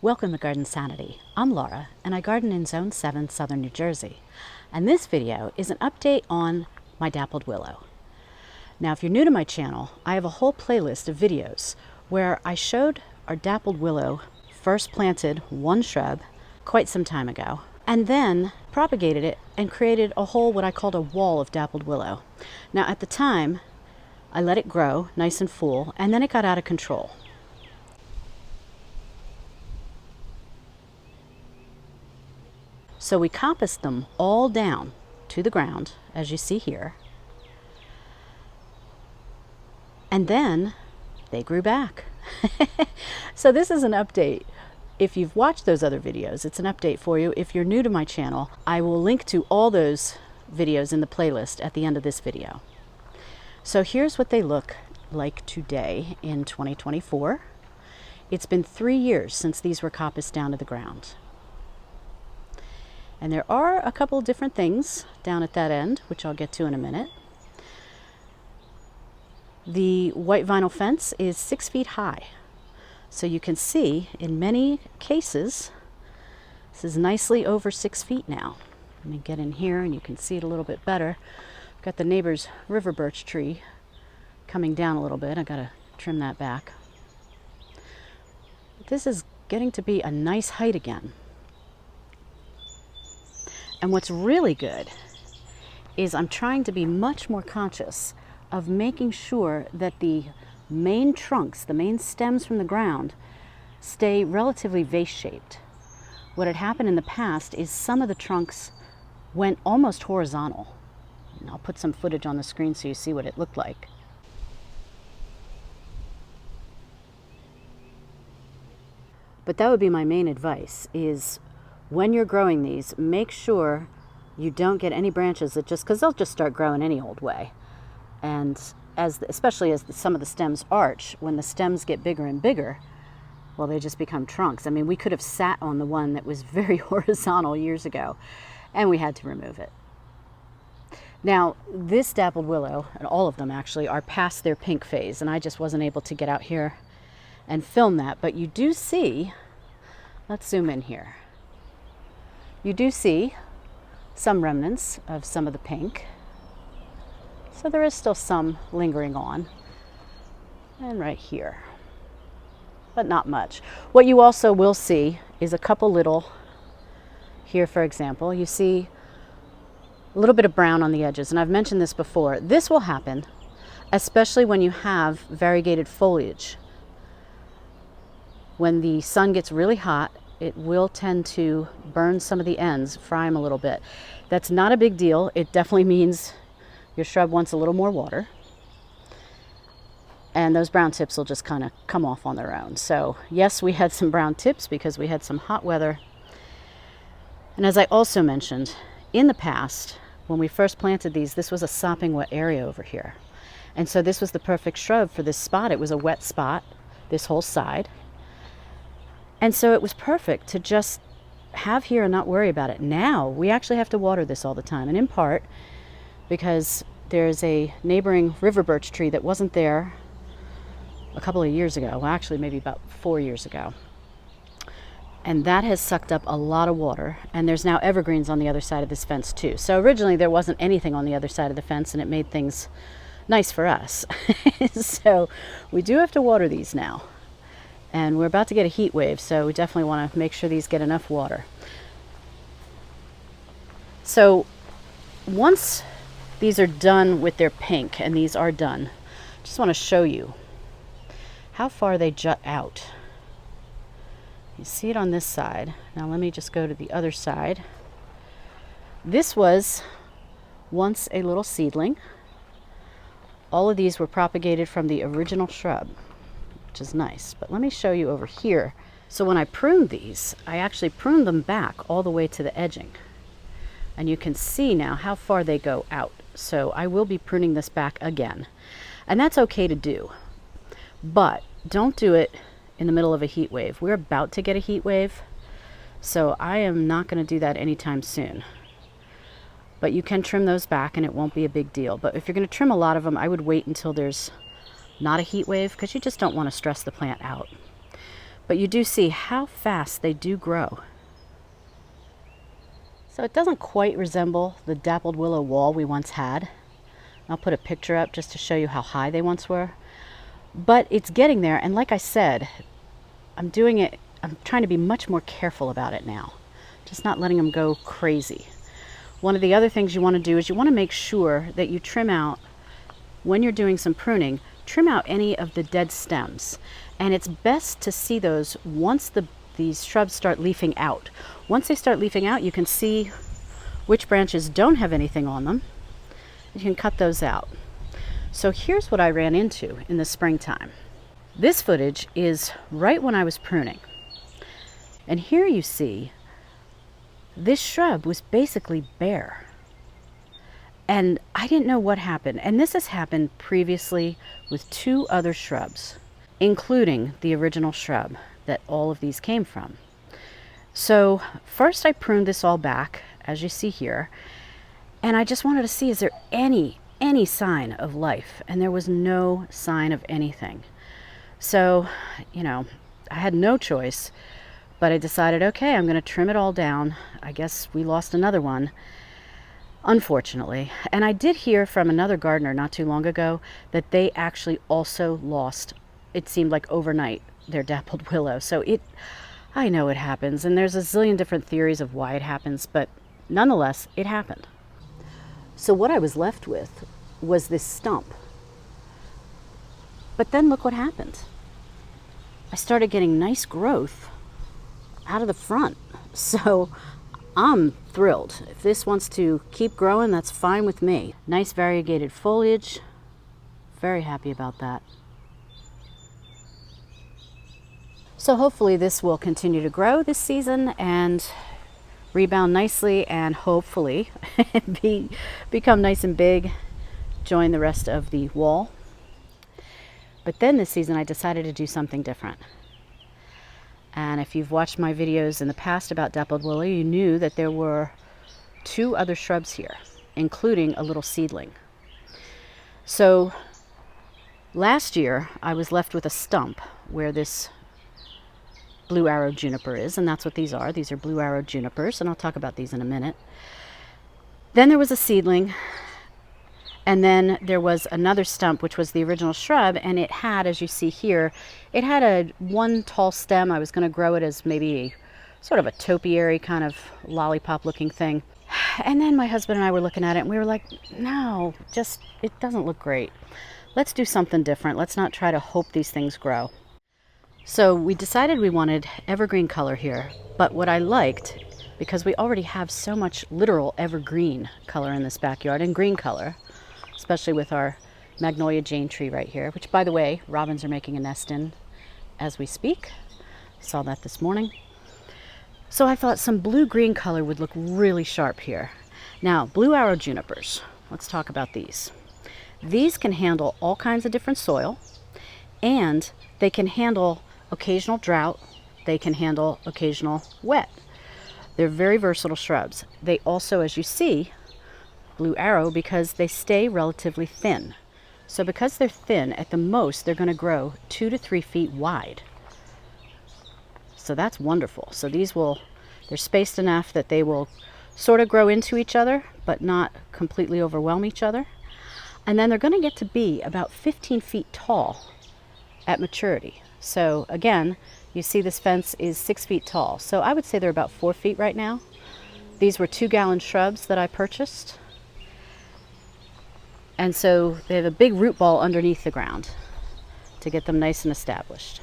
Welcome to Garden Sanity. I'm Laura, and I garden in Zone 7, Southern New Jersey. And this video is an update on my Dappled Willow. Now, if you're new to my channel, I have a whole playlist of videos where I showed our Dappled Willow first planted one shrub quite some time ago, and then propagated it and created a whole what I called a wall of Dappled Willow. Now, at the time, I let it grow nice and full, and then it got out of control. So we coppiced them all down to the ground, as you see here. And then they grew back. So this is an update. If you've watched those other videos, it's an update for you. If you're new to my channel, I will link to all those videos in the playlist at the end of this video. So here's what they look like today in 2024. It's been 3 years since these were coppiced down to the ground. And there are a couple different things down at that end, which I'll get to in a minute. The white vinyl fence is 6 feet high. So you can see in many cases, this is nicely over 6 feet now. Let me get in here and you can see it a little bit better. I've got the neighbor's river birch tree coming down a little bit. I gotta trim that back. But this is getting to be a nice height again. And what's really good is I'm trying to be much more conscious of making sure that the main trunks, the main stems from the ground, stay relatively vase-shaped. What had happened in the past is some of the trunks went almost horizontal. And I'll put some footage on the screen so you see what it looked like. But that would be my main advice, is when you're growing these, make sure you don't get any branches that because they'll just start growing any old way. And especially as some of the stems arch, when the stems get bigger and bigger, well, they just become trunks. I mean, we could have sat on the one that was very horizontal years ago, and we had to remove it. Now, this Dappled Willow, and all of them actually, are past their pink phase, and I just wasn't able to get out here and film that. But you do see, let's zoom in here. You do see some remnants of some of the pink. So there is still some lingering on. And right here. But not much. What you also will see is a couple little, here for example, you see a little bit of brown on the edges. And I've mentioned this before. This will happen, especially when you have variegated foliage. When the sun gets really hot, it will tend to burn some of the ends, fry them a little bit. That's not a big deal. It definitely means your shrub wants a little more water. And those brown tips will just kind of come off on their own. So yes, we had some brown tips because we had some hot weather. And as I also mentioned, in the past, when we first planted these, this was a sopping wet area over here. And so this was the perfect shrub for this spot. It was a wet spot, this whole side. And so it was perfect to just have here and not worry about it. Now we actually have to water this all the time, and in part because there's a neighboring river birch tree that wasn't there a couple of years ago. Well, actually maybe about 4 years ago. And that has sucked up a lot of water, and there's now evergreens on the other side of this fence too. So originally there wasn't anything on the other side of the fence, and it made things nice for us. So we do have to water these now. And we're about to get a heat wave, so we definitely want to make sure these get enough water. So once these are done with their pink, and these are done, I just want to show you how far they jut out. You see it on this side. Now let me just go to the other side. This was once a little seedling. All of these were propagated from the original shrub, which is nice. But let me show you over here. So when I pruned these, I actually pruned them back all the way to the edging. And you can see now how far they go out. So I will be pruning this back again. And that's okay to do. But don't do it in the middle of a heat wave. We're about to get a heat wave, so I am not going to do that anytime soon. But you can trim those back and it won't be a big deal. But if you're going to trim a lot of them, I would wait until there's not a heat wave, because you just don't want to stress the plant out. But you do see how fast they do grow. So it doesn't quite resemble the dappled willow wall we once had. I'll put a picture up just to show you how high they once were. But it's getting there, and like I said, I'm trying to be much more careful about it now. Just not letting them go crazy. One of the other things you want to do is you want to make sure that you trim out, when you're doing some pruning, trim out any of the dead stems. And it's best to see those once these shrubs start leafing out. Once they start leafing out, you can see which branches don't have anything on them. You can cut those out. So here's what I ran into in the springtime. This footage is right when I was pruning. And here you see this shrub was basically bare. And I didn't know what happened. And this has happened previously with 2 other shrubs, including the original shrub that all of these came from. So first I pruned this all back, as you see here, and I just wanted to see, is there any sign of life? And there was no sign of anything. So, I had no choice, but I decided, okay, I'm going to trim it all down. I guess we lost another one, unfortunately. And I did hear from another gardener not too long ago that they actually also lost, it seemed like overnight, their dappled willow. So I know it happens, and there's a zillion different theories of why it happens, but nonetheless, it happened. So what I was left with was this stump. But then look what happened. I started getting nice growth out of the front. So I'm thrilled. If this wants to keep growing, that's fine with me. Nice variegated foliage. Very happy about that. So hopefully this will continue to grow this season and rebound nicely, and hopefully become nice and big, join the rest of the wall. But then this season I decided to do something different. And if you've watched my videos in the past about dappled willow, you knew that there were 2 other shrubs here, including a little seedling. So last year I was left with a stump where this Blue Arrow Juniper is, and that's what these are. These are Blue Arrow Junipers, and I'll talk about these in a minute. Then there was a seedling, and then there was another stump, which was the original shrub, and it had, as you see here, it had one tall stem. I was going to grow it as maybe sort of a topiary kind of lollipop looking thing. And then my husband and I were looking at it, and we were like, no, it doesn't look great. Let's do something different. Let's not try to hope these things grow. So we decided we wanted evergreen color here, but what I liked, because we already have so much literal evergreen color in this backyard, and green color, especially with our magnolia jane tree right here, which, by the way, robins are making a nest in as we speak. Saw that this morning. So I thought some blue-green color would look really sharp here. Now, Blue Arrow Junipers, let's talk about these. These can handle all kinds of different soil, and they can handle occasional drought. They can handle occasional wet. They're very versatile shrubs. They also, as you see, Blue Arrow, because they stay relatively thin. So because they're thin, at the most, they're going to grow 2 to 3 feet wide. So that's wonderful. So they're spaced enough that they will sort of grow into each other, but not completely overwhelm each other. And then they're going to get to be about 15 feet tall at maturity. So again, you see this fence is 6 feet tall. So I would say they're about 4 feet right now. These were 2-gallon shrubs that I purchased. And so they have a big root ball underneath the ground to get them nice and established.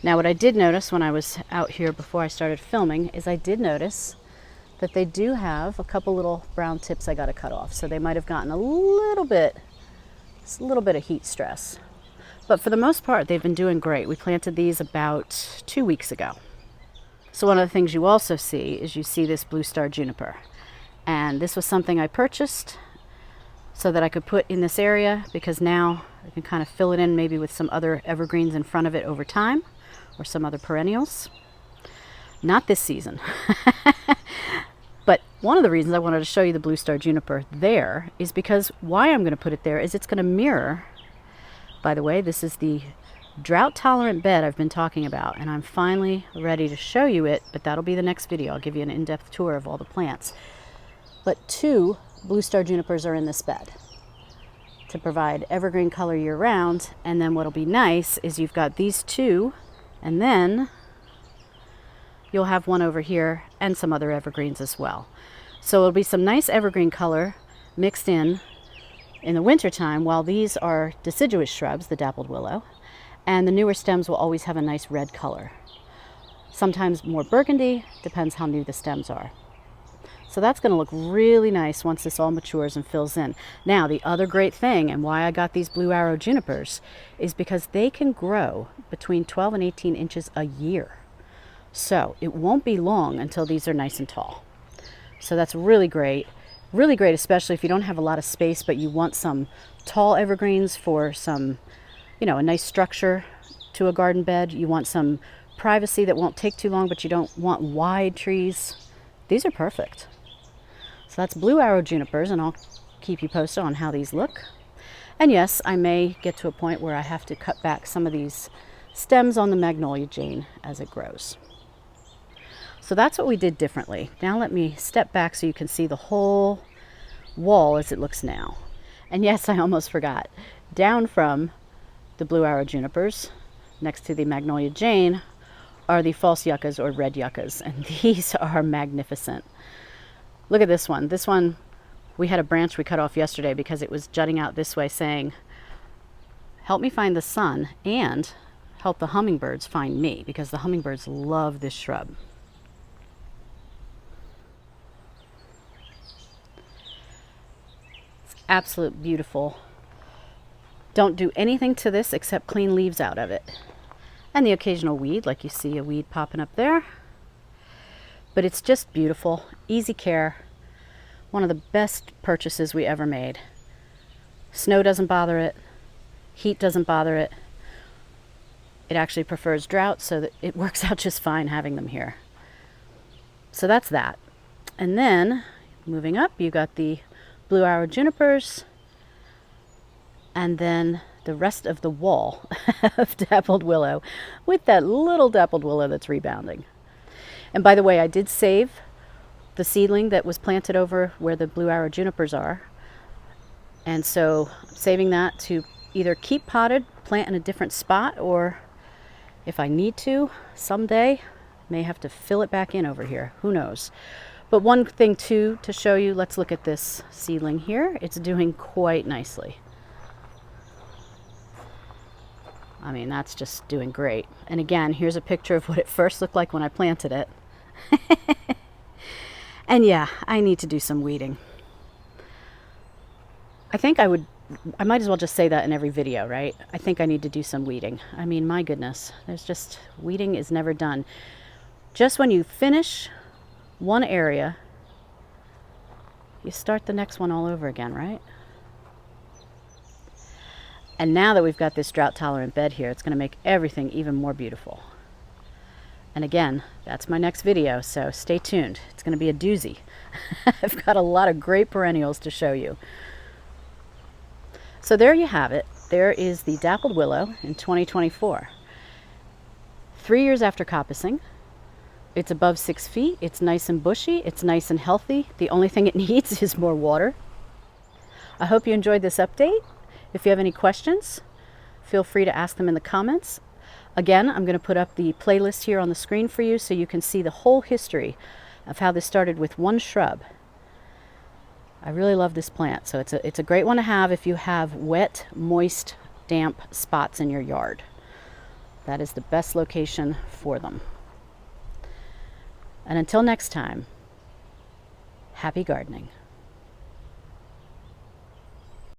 Now what I did notice when I was out here before I started filming is I did notice that they do have a couple little brown tips I got to cut off. So they might have gotten a little bit of heat stress. But for the most part, they've been doing great. We planted these about 2 weeks ago. So one of the things you also see is you see this blue star juniper. And this was something I purchased so that I could put in this area, because now I can kind of fill it in maybe with some other evergreens in front of it over time, or some other perennials. Not this season. But one of the reasons I wanted to show you the blue star juniper there is because why I'm going to put it there is it's going to mirror. By the way, this is the drought tolerant bed I've been talking about, and I'm finally ready to show you it, but that'll be the next video. I'll give you an in-depth tour of all the plants. But 2 blue star junipers are in this bed to provide evergreen color year round. And then what'll be nice is you've got these 2, and then you'll have one over here and some other evergreens as well. So it'll be some nice evergreen color mixed in the wintertime, while these are deciduous shrubs, the dappled willow, and the newer stems will always have a nice red color. Sometimes more burgundy, depends how new the stems are. So that's going to look really nice once this all matures and fills in. Now, the other great thing, and why I got these Blue Arrow Junipers, is because they can grow between 12 and 18 inches a year. So it won't be long until these are nice and tall. So that's really great. Really great, especially if you don't have a lot of space, but you want some tall evergreens for some, you know, a nice structure to a garden bed. You want some privacy that won't take too long, but you don't want wide trees. These are perfect. So that's Blue Arrow Junipers, and I'll keep you posted on how these look. And yes, I may get to a point where I have to cut back some of these stems on the Magnolia Jane as it grows. So that's what we did differently. Now let me step back so you can see the whole wall as it looks now. And yes, I almost forgot. Down from the Blue Arrow Junipers, next to the Magnolia Jane, are the false yuccas or red yuccas. And these are magnificent. Look at this one. This one, we had a branch we cut off yesterday because it was jutting out this way saying, help me find the sun and help the hummingbirds find me, because the hummingbirds love this shrub. Absolute beautiful. Don't do anything to this except clean leaves out of it, and the occasional weed, like you see a weed popping up there. But it's just beautiful, easy care, one of the best purchases we ever made. Snow doesn't bother it, heat doesn't bother it. It actually prefers drought, so that it works out just fine having them here. So that's that. And then moving up, you got the Blue Arrow Junipers, and then the rest of the wall of Dappled Willow, with that little Dappled Willow that's rebounding. And by the way, I did save the seedling that was planted over where the Blue Arrow Junipers are, and so I'm saving that to either keep potted, plant in a different spot, or if I need to someday, may have to fill it back in over here. Who knows? But one thing too to show you, let's look at this seedling here. It's doing quite nicely. I mean, that's just doing great. And again, here's a picture of what it first looked like when I planted it. And yeah, I need to do some weeding. I think I might as well just say that in every video, right? I think I need to do some weeding. I mean, my goodness, weeding is never done. Just when you finish one area, you start the next one all over again, right? And now that we've got this drought tolerant bed here, it's going to make everything even more beautiful. And again, that's my next video, so stay tuned. It's going to be a doozy. I've got a lot of great perennials to show you. So there you have it. There is the Dappled Willow in 2024. 3 years after coppicing. It's above 6 feet. It's nice and bushy. It's nice and healthy. The only thing it needs is more water. I hope you enjoyed this update. If you have any questions, feel free to ask them in the comments. Again, I'm going to put up the playlist here on the screen for you so you can see the whole history of how this started with one shrub. I really love this plant, so it's a great one to have if you have wet, moist, damp spots in your yard. That is the best location for them. And until next time, happy gardening.